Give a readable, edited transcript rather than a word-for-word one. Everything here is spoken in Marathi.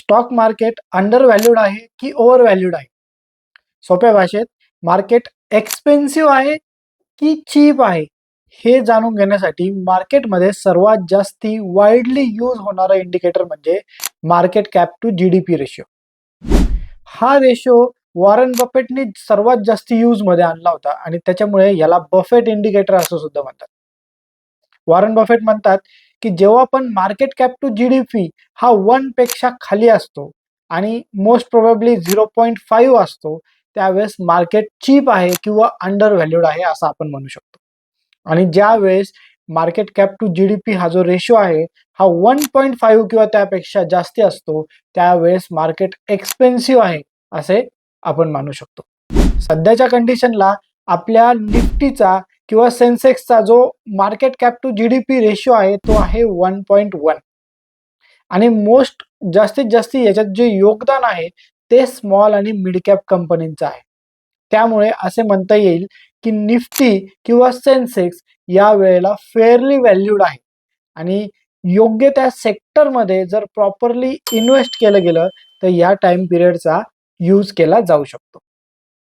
स्टॉक मार्केट अंडर व्हॅल्यूड आहे की ओव्हर व्हॅल्यूड आहे? सोप्या भाषेत मार्केट एक्सपेन्सिव्ह आहे की चीप आहे हे जाणून घेण्यासाठी मार्केटमध्ये सर्वात जास्ती वाईडली यूज होणारा इंडिकेटर म्हणजे market cap to GDP ratio. हा रेशो वॉरन बफेटने सर्वात जास्त यूज मध्ये आणला होता आणि त्याच्यामुळे याला बफेट इंडिकेटर असं सुद्धा म्हणतात. वॉरन बफेट म्हणतात की जेव्हा पण मार्केट कॅप टू जीडीपी हा 1 पेक्षा खाली असतो आणि मोस्ट प्रोबेबली 0.5 असतो, त्यावेळेस मार्केट चीप आहे किंवा अंडर व्हॅल्यूड आहे असं आपण म्हणू शकतो. आणि ज्या वेळेस मार्केट कॅप टू जीडीपी हा जो रेशो आहे हा 1.5 किंवा त्यापेक्षा जास्ती असतो, त्यावेळेस मार्केट एक्सपेन्सिव्ह आहे असे आपण मानू शकतो. सध्याच्या कंडिशनला आपल्या निफ्टीचा किंवा सेन्सेक्सचा जो market cap to GDP ratio आहे तो आहे 1.1 आणि जास्तीत जास्त याच्यात जे योगदान आहे ते स्मॉल आणि मिड कॅप कंपनींचं आहे. त्यामुळे असे म्हणता येईल की निफ्टी किंवा सेन्सेक्स या वेळेला फेअरली व्हॅल्यूड आहे आणि योग्य त्या सेक्टरमध्ये जर प्रॉपरली इन्व्हेस्ट केलं गेलं तर या टाइम पिरियडचा यूज केला जाऊ शकतो.